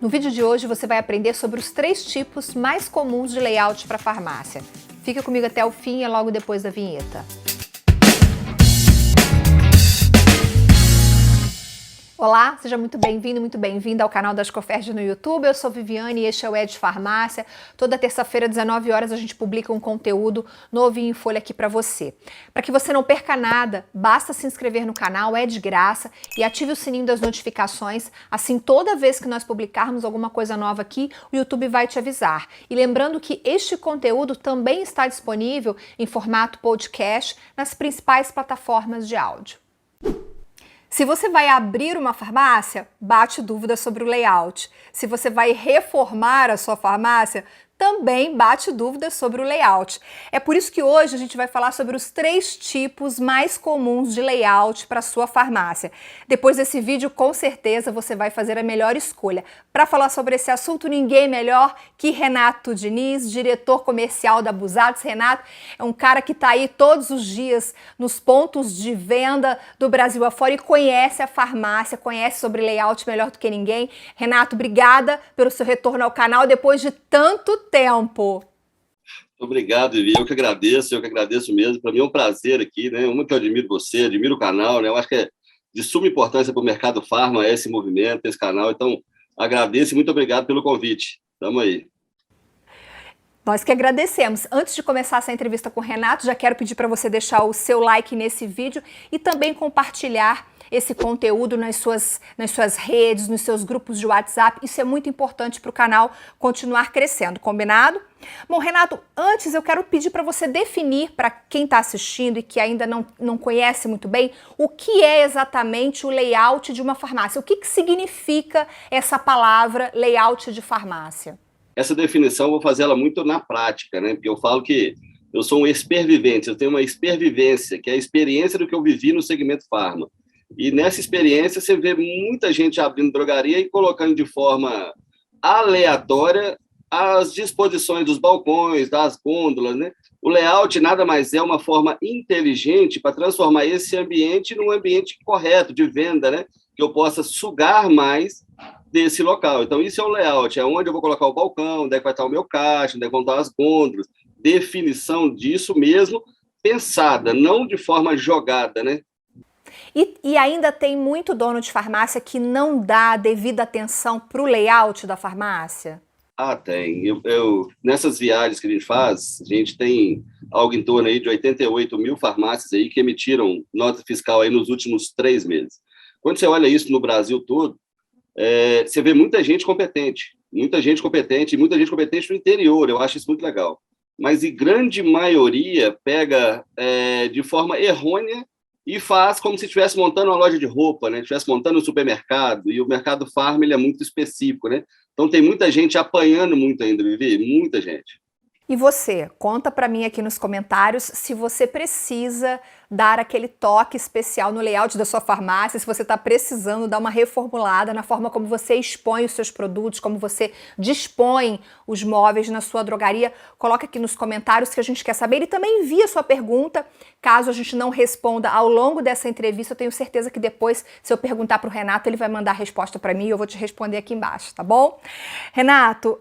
No vídeo de hoje você vai aprender sobre os 3 tipos mais comuns de layout para farmácia. Fica comigo até o fim e é logo depois da vinheta. Olá, seja muito bem-vindo, muito bem-vinda ao canal da Ascoferd no YouTube. Eu sou Viviane e este é o Ed Farmácia. Toda terça-feira, 19 horas, a gente publica um conteúdo novinho em folha aqui para você. Para que você não perca nada, basta se inscrever no canal, é de graça, e ative o sininho das notificações. Assim, toda vez que nós publicarmos alguma coisa nova aqui, o YouTube vai te avisar. E lembrando que este conteúdo também está disponível em formato podcast nas principais plataformas de áudio. Se você vai abrir uma farmácia, bate dúvida sobre o layout. Se você vai reformar a sua farmácia, também bate dúvidas sobre o layout. É por isso que hoje a gente vai falar sobre os 3 tipos mais comuns de layout para a sua farmácia. Depois desse vídeo, com certeza, você vai fazer a melhor escolha. Para falar sobre esse assunto, ninguém melhor que Renato Diniz, diretor comercial da Busados. Renato é um cara que está aí todos os dias nos pontos de venda do Brasil afora e conhece a farmácia, conhece sobre layout melhor do que ninguém. Renato, obrigada pelo seu retorno ao canal depois de tanto tempo. Obrigado, Vivi. Eu que agradeço mesmo. Para mim é um prazer aqui, né? Uma que eu admiro você, admiro o canal, né? Eu acho que é de suma importância para o mercado farma esse movimento, esse canal. Então, agradeço e muito obrigado pelo convite. Tamo aí. Nós que agradecemos. Antes de começar essa entrevista com o Renato, já quero pedir para você deixar o seu like nesse vídeo e também compartilhar esse conteúdo nas suas redes, nos seus grupos de WhatsApp. Isso é muito importante para o canal continuar crescendo, combinado? Bom, Renato, antes eu quero pedir para você definir para quem está assistindo e que ainda não conhece muito bem o que é exatamente o layout de uma farmácia. O que significa essa palavra layout de farmácia? Essa definição eu vou fazer ela muito na prática, né? Porque eu falo que eu sou um espervivente, eu tenho uma espervivência, que é a experiência do que eu vivi no segmento farma. E nessa experiência você vê muita gente abrindo drogaria e colocando de forma aleatória as disposições dos balcões, das gôndolas, né? O layout nada mais é uma forma inteligente para transformar esse ambiente num ambiente correto de venda, né? Que eu possa sugar mais desse local. Então, isso é o layout, é onde eu vou colocar o balcão, onde é que vai estar o meu caixa, onde é que vão estar as gôndolas, definição disso mesmo, pensada, não de forma jogada, né? E ainda tem muito dono de farmácia que não dá a devida atenção para o layout da farmácia? Ah, tem. Nessas viagens que a gente faz, a gente tem algo em torno aí de 88 mil farmácias aí que emitiram nota fiscal aí nos últimos 3 meses. Quando você olha isso no Brasil todo, você vê muita gente competente e muita gente competente no interior. Eu acho isso muito legal. Mas a grande maioria pega de forma errônea e faz como se estivesse montando uma loja de roupa, né? Estivesse montando um supermercado, e o mercado farm ele é muito específico, né? Então tem muita gente apanhando muito ainda, Vivi, muita gente. E você, conta para mim aqui nos comentários se você precisa dar aquele toque especial no layout da sua farmácia, se você está precisando dar uma reformulada na forma como você expõe os seus produtos, como você dispõe os móveis na sua drogaria. Coloca aqui nos comentários que a gente quer saber e também envia sua pergunta. Caso a gente não responda ao longo dessa entrevista, eu tenho certeza que depois, se eu perguntar para o Renato, ele vai mandar a resposta para mim e eu vou te responder aqui embaixo, tá bom? Renato,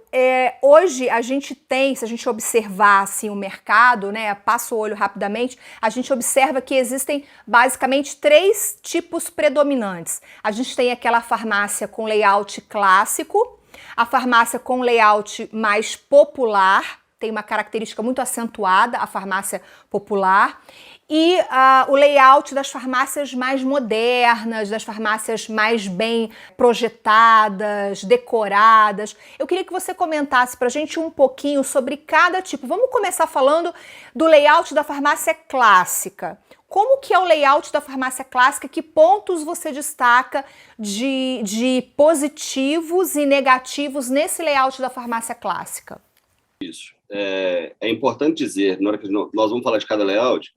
hoje a gente tem, se a gente observar assim, o mercado, né, passa o olho rapidamente, a gente observa que existem basicamente 3 tipos predominantes. A gente tem aquela farmácia com layout clássico, a farmácia com layout mais popular, tem uma característica muito acentuada, a farmácia popular, e o layout das farmácias mais modernas, das farmácias mais bem projetadas, decoradas. Eu queria que você comentasse para a gente um pouquinho sobre cada tipo. Vamos começar falando do layout da farmácia clássica. Como que é o layout da farmácia clássica? Que pontos você destaca de positivos e negativos nesse layout da farmácia clássica? Isso. É importante dizer, na hora que nós vamos falar de cada layout,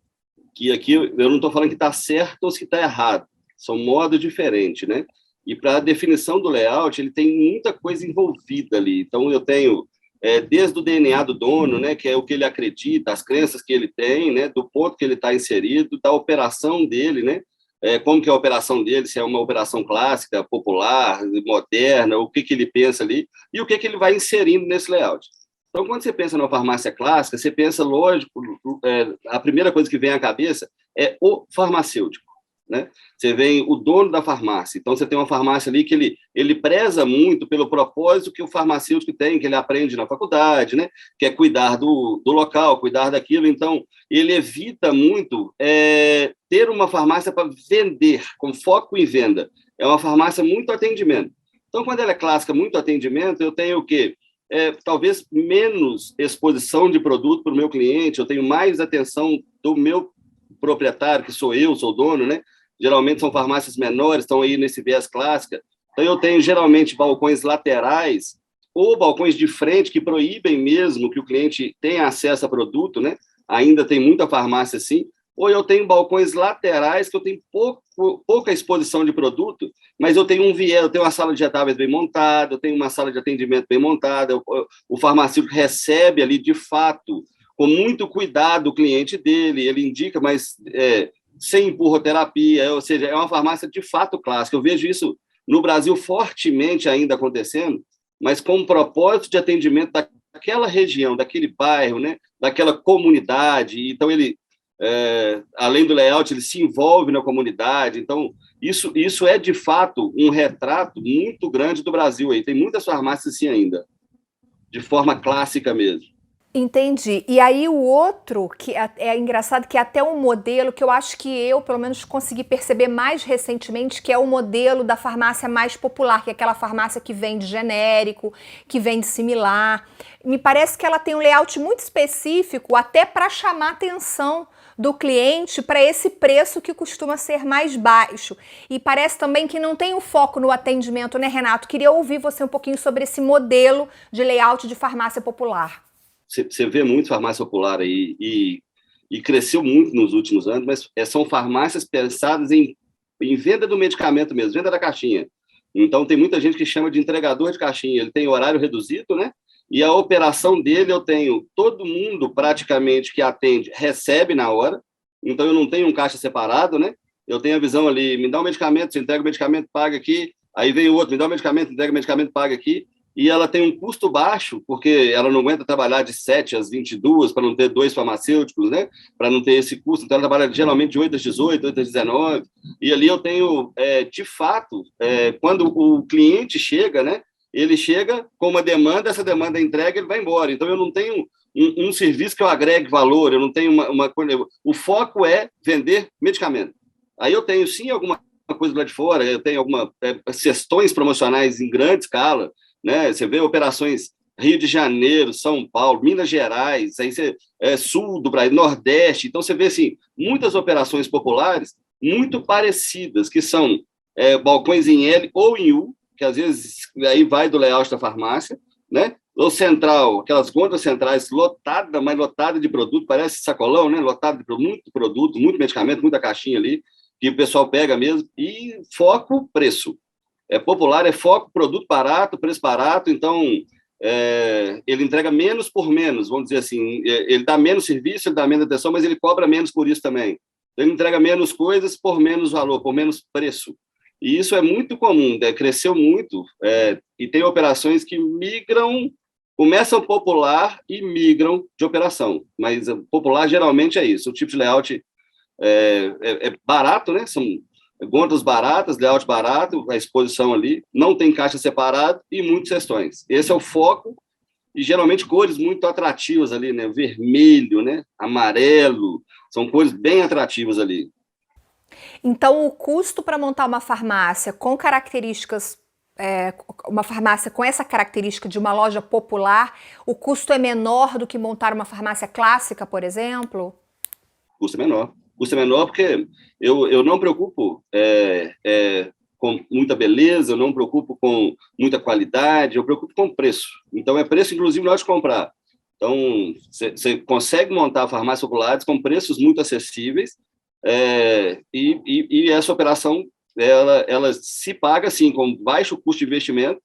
que aqui eu não estou falando que está certo ou que está errado. São modos diferentes, né? E para a definição do layout, ele tem muita coisa envolvida ali. Então, eu tenho desde o DNA do dono, né, que é o que ele acredita, as crenças que ele tem, né, do ponto que ele está inserido, da operação dele, né, como que é a operação dele, se é uma operação clássica, popular, moderna, o que ele pensa ali, e o que ele vai inserindo nesse layout. Então, quando você pensa numa farmácia clássica, você pensa, lógico, a primeira coisa que vem à cabeça é o farmacêutico, né? Você vem o dono da farmácia. Então, você tem uma farmácia ali que ele preza muito pelo propósito que o farmacêutico tem, que ele aprende na faculdade, né? Que é cuidar do local, cuidar daquilo. Então, ele evita muito ter uma farmácia para vender, com foco em venda. É uma farmácia muito atendimento. Então, quando ela é clássica, muito atendimento, eu tenho o quê? Talvez menos exposição de produto para o meu cliente, eu tenho mais atenção do meu proprietário, que sou o dono, né? Geralmente são farmácias menores, estão aí nesse viés clássica. Então, eu tenho geralmente balcões laterais ou balcões de frente que proíbem mesmo que o cliente tenha acesso a produto, né? Ainda tem muita farmácia assim. Ou eu tenho balcões laterais que eu tenho pouca exposição de produto, mas eu tenho um viés, eu tenho uma sala de retáveis bem montada, eu tenho uma sala de atendimento bem montada, o farmacêutico recebe ali, de fato, com muito cuidado o cliente dele, ele indica, mas sem empurroterapia, ou seja, é uma farmácia de fato clássica. Eu vejo isso no Brasil fortemente ainda acontecendo, mas com um propósito de atendimento daquela região, daquele bairro, né, daquela comunidade. Então, ele, além do layout, ele se envolve na comunidade. Então, isso é, de fato, um retrato muito grande do Brasil. Aí. Tem muitas farmácias assim ainda, de forma clássica mesmo. Entendi. E aí o outro, que é engraçado, que é até um modelo que eu acho que eu, pelo menos, consegui perceber mais recentemente, que é o modelo da farmácia mais popular, que é aquela farmácia que vende genérico, que vende similar. Me parece que ela tem um layout muito específico, até para chamar a atenção do cliente para esse preço que costuma ser mais baixo. E parece também que não tem um foco no atendimento, né, Renato? Queria ouvir você um pouquinho sobre esse modelo de layout de farmácia popular. Você vê muito farmácia popular aí e cresceu muito nos últimos anos, mas são farmácias pensadas em venda do medicamento mesmo, venda da caixinha. Então, tem muita gente que chama de entregador de caixinha. Ele tem horário reduzido, né? E a operação dele, eu tenho todo mundo praticamente que atende, recebe na hora. Então, eu não tenho um caixa separado, né? Eu tenho a visão ali, me dá um medicamento, você entrega o medicamento, paga aqui. Aí vem o outro, me dá um medicamento, entrega o medicamento, paga aqui. E ela tem um custo baixo, porque ela não aguenta trabalhar de 7 às 22, para não ter 2 farmacêuticos, né? Para não ter esse custo. Então, ela trabalha geralmente de 8 às 18, 8 às 19. E ali eu tenho, de fato, quando o cliente chega, né? Ele chega com uma demanda, essa demanda é entrega, ele vai embora. Então, eu não tenho um serviço que eu agregue valor, eu não tenho uma coisa... O foco é vender medicamento. Aí eu tenho, sim, alguma coisa lá de fora, eu tenho algumas cestões promocionais em grande escala, né? Você vê operações Rio de Janeiro, São Paulo, Minas Gerais, aí você, sul do Brasil, Nordeste. Então, você vê assim, muitas operações populares muito parecidas, que são balcões em L ou em U, que às vezes aí vai do layout da farmácia, né? Ou central, aquelas gôndolas centrais lotadas, mas lotada de produto, parece sacolão, né? Lotado de muito produto, muito medicamento, muita caixinha ali, que o pessoal pega mesmo, e foco preço. Popular, foco, produto barato, preço barato, então ele entrega menos por menos, vamos dizer assim, ele dá menos serviço, ele dá menos atenção, mas ele cobra menos por isso também. Ele entrega menos coisas por menos valor, por menos preço. E isso é muito comum, cresceu muito, e tem operações que começam popular e migram de operação, mas popular geralmente é isso, o tipo de layout é barato, né? São gôndolas baratas, layout barato, a exposição ali, não tem caixa separado e muitas cestões. Esse é o foco, e geralmente cores muito atrativas ali, né? Vermelho, né? Amarelo, são cores bem atrativas ali. Então, o custo para montar uma farmácia com características, uma farmácia com essa característica de uma loja popular, o custo é menor do que montar uma farmácia clássica, por exemplo? O custo é menor. O custo é menor porque eu não me preocupo com muita beleza, eu não me preocupo com muita qualidade, eu me preocupo com preço. Então, é preço, inclusive, na hora de comprar. Então, você consegue montar farmácias populares com preços muito acessíveis, e essa operação ela se paga assim, com baixo custo de investimento,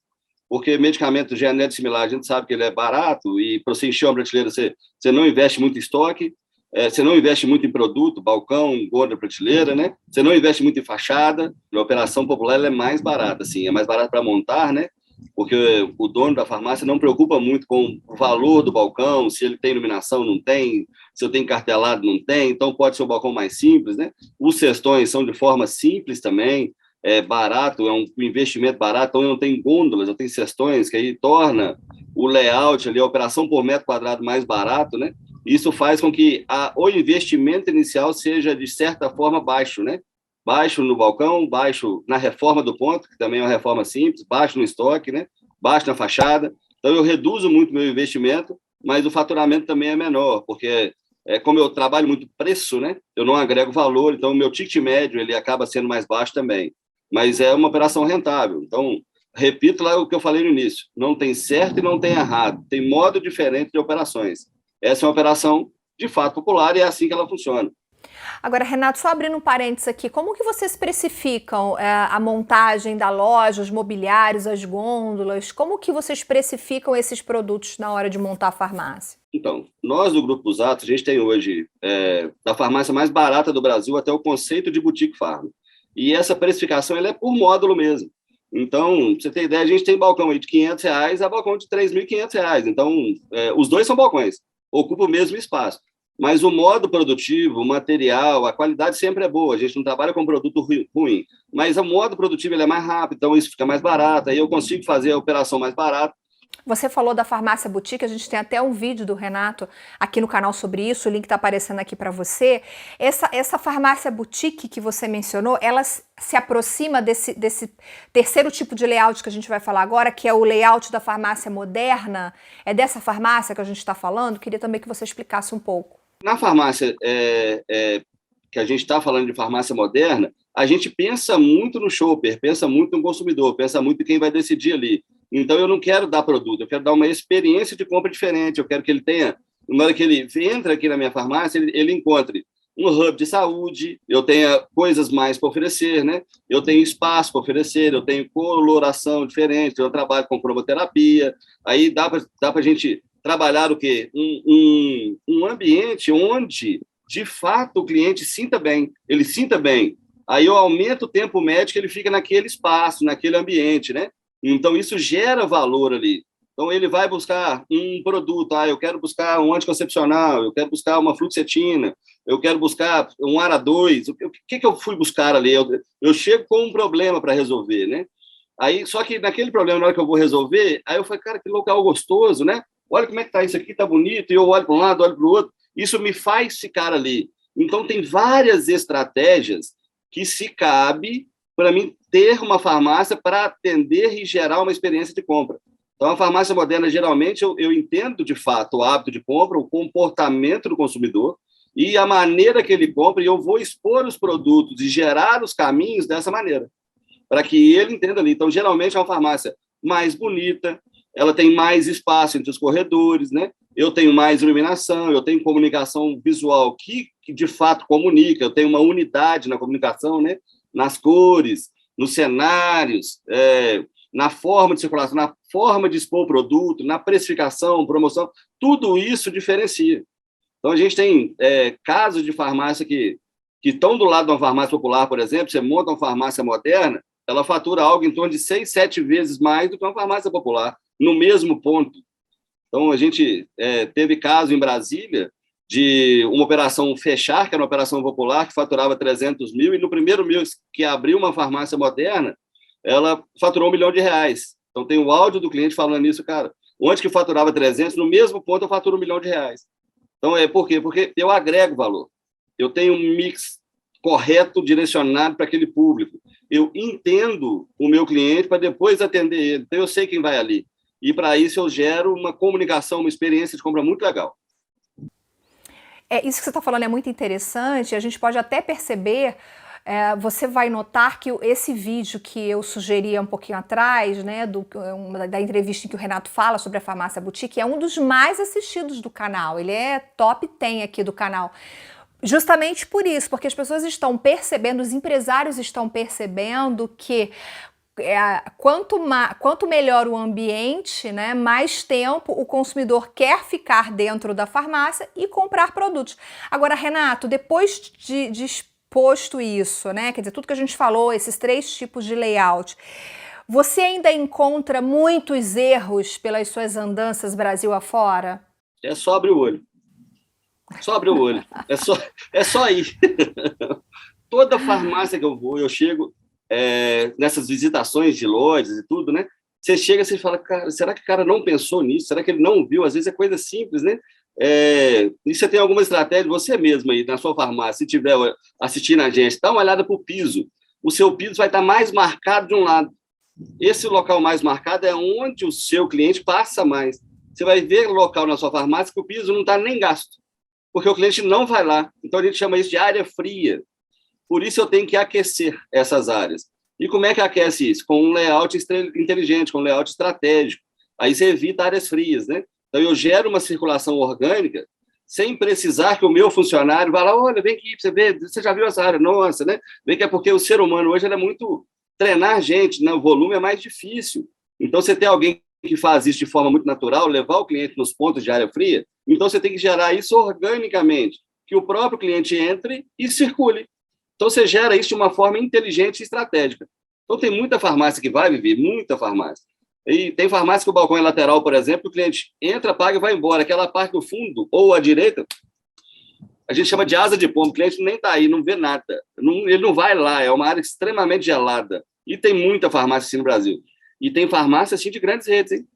porque medicamento genérico similar, a gente sabe que ele é barato, e para você encher uma prateleira, você não investe muito em estoque, Você não investe muito em produto, balcão, gôndola, prateleira, né? Você não investe muito em fachada. A operação popular ela é mais barata, assim, é mais barata para montar, né? Porque o dono da farmácia não preocupa muito com o valor do balcão, se ele tem iluminação, não tem, se eu tenho cartelado, não tem, então pode ser um balcão mais simples, né? Os cestões são de forma simples também, é barato, é um investimento barato, então eu não tenho gôndolas, eu tenho cestões, que aí torna o layout ali, a operação por metro quadrado mais barato, né? Isso faz com que o investimento inicial seja, de certa forma, baixo, né? Baixo no balcão, baixo na reforma do ponto, que também é uma reforma simples, baixo no estoque, né? Baixo na fachada. Então, eu reduzo muito meu investimento, mas o faturamento também é menor, porque como eu trabalho muito preço, né? Eu não agrego valor, então o meu ticket médio ele acaba sendo mais baixo também. Mas é uma operação rentável. Então, repito lá o que eu falei no início, não tem certo e não tem errado, tem modo diferente de operações. Essa é uma operação de fato popular e é assim que ela funciona. Agora, Renato, só abrindo um parênteses aqui, como que vocês precificam a montagem da loja, os mobiliários, as gôndolas? Como que vocês precificam esses produtos na hora de montar a farmácia? Então, nós do Grupo Busato, a gente tem hoje da farmácia mais barata do Brasil até o conceito de boutique farma. E essa precificação ela é por módulo mesmo. Então, pra você ter ideia, a gente tem balcão aí de R$ 500 a balcão de R$ 3.500. Então, os dois são balcões, ocupam o mesmo espaço. Mas o modo produtivo, o material, a qualidade sempre é boa. A gente não trabalha com produto ruim. Mas o modo produtivo ele é mais rápido, então isso fica mais barato. Aí eu consigo fazer a operação mais barata. Você falou da farmácia boutique, a gente tem até um vídeo do Renato aqui no canal sobre isso, o link está aparecendo aqui para você. Essa farmácia boutique que você mencionou, ela se aproxima desse terceiro tipo de layout que a gente vai falar agora, que é o layout da farmácia moderna? É dessa farmácia que a gente está falando? Queria também que você explicasse um pouco. Na farmácia que a gente está falando de farmácia moderna, a gente pensa muito no shopper, pensa muito no consumidor, pensa muito em quem vai decidir ali. Então, eu não quero dar produto, eu quero dar uma experiência de compra diferente, eu quero que ele tenha, na hora que ele entra aqui na minha farmácia, ele encontre um hub de saúde, eu tenha coisas mais para oferecer, né? Eu tenho espaço para oferecer, eu tenho coloração diferente, eu trabalho com cromoterapia, aí dá para a gente trabalhar o quê? Um ambiente onde, de fato, o cliente sinta bem, ele sinta bem. Aí eu aumento o tempo médio que ele fica naquele espaço, naquele ambiente, né? Então, isso gera valor ali. Então, ele vai buscar um produto, eu quero buscar um anticoncepcional, eu quero buscar uma fluoxetina, eu quero buscar um ARA2, o que eu fui buscar ali? Eu chego com um problema para resolver, né? Aí, só que naquele problema, na hora que eu vou resolver, aí eu falei, cara, que local gostoso, né? Olha como é que tá isso aqui, tá bonito, e eu olho para um lado, olho para o outro, isso me faz ficar ali. Então, tem várias estratégias que se cabe para mim ter uma farmácia para atender e gerar uma experiência de compra. Então, a farmácia moderna, geralmente, eu entendo, de fato, o hábito de compra, o comportamento do consumidor e a maneira que ele compra, e eu vou expor os produtos e gerar os caminhos dessa maneira, para que ele entenda ali. Então, geralmente, é uma farmácia mais bonita, ela tem mais espaço entre os corredores, né? Eu tenho mais iluminação, eu tenho comunicação visual que de fato comunica, eu tenho uma unidade na comunicação, né? Nas cores, nos cenários, na forma de circulação, na forma de expor o produto, na precificação, promoção, tudo isso diferencia. Então, a gente tem casos de farmácia que estão do lado de uma farmácia popular, por exemplo, você monta uma farmácia moderna, ela fatura algo em torno de 6, 7 vezes mais do que uma farmácia popular, no mesmo ponto. Então, a gente teve caso em Brasília de uma operação fechar, que era uma operação popular, que faturava 300 mil, e no primeiro mês que abriu uma farmácia moderna, ela faturou R$ 1 milhão. Então, tem o áudio do cliente falando isso, cara, onde que faturava 300, no mesmo ponto eu faturo R$ 1 milhão. Então, por quê? Porque eu agrego valor. Eu tenho um mix correto, direcionado para aquele público. Eu entendo o meu cliente para depois atender ele. Então, eu sei quem vai ali. E, para isso, eu gero uma comunicação, uma experiência de compra muito legal. Isso que você está falando é muito interessante. A gente pode até perceber, você vai notar que esse vídeo que eu sugeri um pouquinho atrás, né, da entrevista em que o Renato fala sobre a farmácia boutique, é um dos mais assistidos do canal. Ele é top 10 aqui do canal. Justamente por isso, porque as pessoas estão percebendo, os empresários estão percebendo que quanto melhor o ambiente, né, mais tempo o consumidor quer ficar dentro da farmácia e comprar produtos. Agora, Renato, depois de exposto isso, né, quer dizer, tudo que a gente falou, esses 3 tipos de layout, você ainda encontra muitos erros pelas suas andanças Brasil afora? É só abrir o olho. Só abrir o olho. É só ir. Toda farmácia que eu vou, eu chego nessas visitações de lojas e tudo, né? Você chega e você fala, cara, será que o cara não pensou nisso? Será que ele não viu? Às vezes é coisa simples, né? E você tem alguma estratégia, você mesmo aí, na sua farmácia, se estiver assistindo a gente, dá uma olhada para o piso. O seu piso vai estar mais marcado de um lado. Esse local mais marcado é onde o seu cliente passa mais. Você vai ver o local na sua farmácia que o piso não está nem gasto, porque o cliente não vai lá. Então, a gente chama isso de área fria. Por isso, eu tenho que aquecer essas áreas. E como é que aquece isso? Com um layout inteligente, com um layout estratégico. Aí você evita áreas frias, né? Então, eu gero uma circulação orgânica sem precisar que o meu funcionário vá lá, olha, vem aqui, você vê, você já viu essa área? Nossa, né? Vem que é porque o ser humano hoje ele é muito... Treinar gente, né? O volume é mais difícil. Então, você tem alguém que faz isso de forma muito natural, levar o cliente nos pontos de área fria, então você tem que gerar isso organicamente, que o próprio cliente entre e circule. Então, você gera isso de uma forma inteligente e estratégica. Então, tem muita farmácia que vai viver, muita farmácia. E tem farmácia que o balcão é lateral, por exemplo, o cliente entra, paga e vai embora. Aquela parte do fundo ou à direita, a gente chama de asa de pombo, o cliente nem está aí, não vê nada. Ele não vai lá, é uma área extremamente gelada. E tem muita farmácia assim no Brasil. E tem farmácia assim de grandes redes, hein?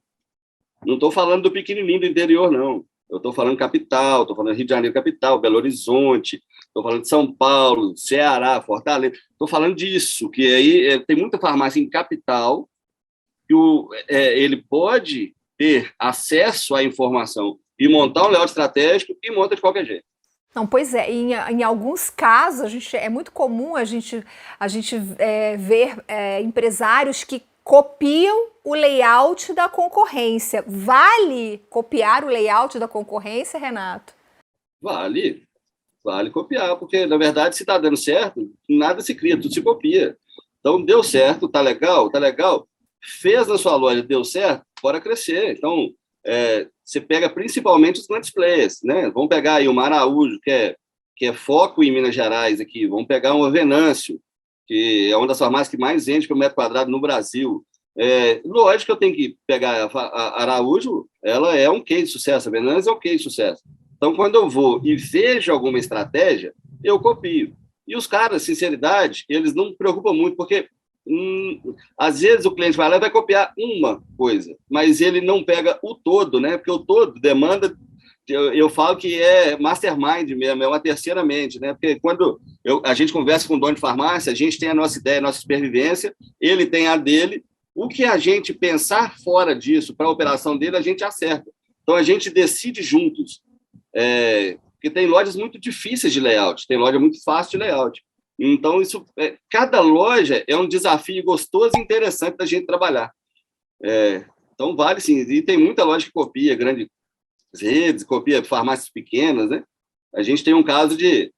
Não estou falando do pequenininho do interior, não. Eu estou falando capital, estou falando Rio de Janeiro capital, Belo Horizonte, estou falando de São Paulo, Ceará, Fortaleza. Estou falando disso, que aí tem muita farmácia em capital que ele pode ter acesso à informação e montar um layout estratégico e monta de qualquer jeito. Não, pois é, em alguns casos é muito comum a gente ver empresários que copiam o layout da concorrência. Vale copiar o layout da concorrência, Renato? Vale copiar, porque, na verdade, se está dando certo, nada se cria, tudo se copia. Então, deu certo, tá legal, fez na sua loja, deu certo, bora crescer. Então, você pega principalmente os grandes players, né? Vamos pegar aí uma Araújo, que é foco em Minas Gerais aqui, vamos pegar uma Venâncio, que é uma das farmácias que mais vende por metro quadrado no Brasil. Lógico que eu tenho que pegar a Araújo, ela é um case de sucesso, a Venâncio é um case de sucesso. Então, quando eu vou e vejo alguma estratégia, eu copio. E os caras, sinceridade, eles não me preocupam muito, porque às vezes o cliente vai lá e vai copiar uma coisa, mas ele não pega o todo, né? Porque o todo demanda, eu falo que é mastermind mesmo, é uma terceira mente, né? Porque quando a gente conversa com o dono de farmácia, a gente tem a nossa ideia, a nossa supervivência, ele tem a dele, o que a gente pensar fora disso para a operação dele, a gente acerta. Então, a gente decide juntos. Porque tem lojas muito difíceis de layout, tem loja muito fácil de layout. Então, cada loja é um desafio gostoso e interessante da gente trabalhar. Então, vale sim. E tem muita loja que copia grandes redes, copia farmácias pequenas, né? A gente tem um caso de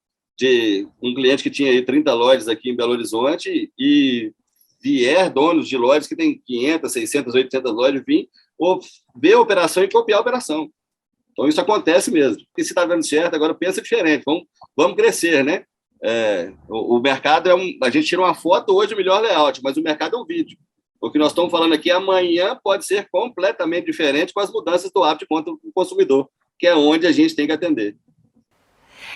um cliente que tinha aí 30 lojas aqui em Belo Horizonte e donos de lojas que tem 500, 600, 800 lojas, vir ver a operação e copiar a operação. Então, isso acontece mesmo. E se está dando certo, agora pensa diferente. Vamos crescer, né? O mercado a gente tira uma foto hoje, o melhor layout, mas o mercado é um vídeo. O que nós estamos falando aqui amanhã pode ser completamente diferente com as mudanças do hábito de conta do consumidor, que é onde a gente tem que atender.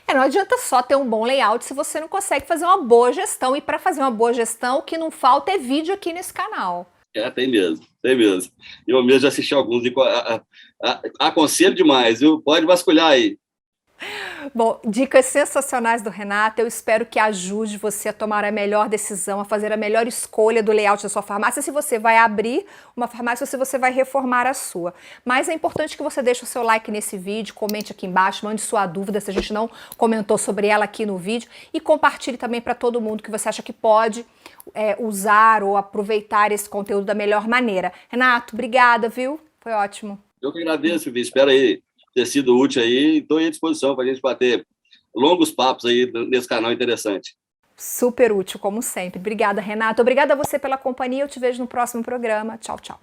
Não adianta só ter um bom layout se você não consegue fazer uma boa gestão. E para fazer uma boa gestão, o que não falta é vídeo aqui nesse canal. Tem mesmo. Eu mesmo já assisti alguns e aconselho demais, viu? Pode vasculhar aí. Bom, dicas sensacionais do Renato, eu espero que ajude você a tomar a melhor decisão, a fazer a melhor escolha do layout da sua farmácia, se você vai abrir uma farmácia ou se você vai reformar a sua. Mas é importante que você deixe o seu like nesse vídeo, comente aqui embaixo, mande sua dúvida se a gente não comentou sobre ela aqui no vídeo e compartilhe também para todo mundo que você acha que pode usar ou aproveitar esse conteúdo da melhor maneira. Renato, obrigada, viu? Foi ótimo. Eu que agradeço, Vi. Espero aí ter sido útil aí. Estou à disposição para a gente bater longos papos aí nesse canal interessante. Super útil, como sempre. Obrigada, Renata. Obrigada a você pela companhia. Eu te vejo no próximo programa. Tchau, tchau.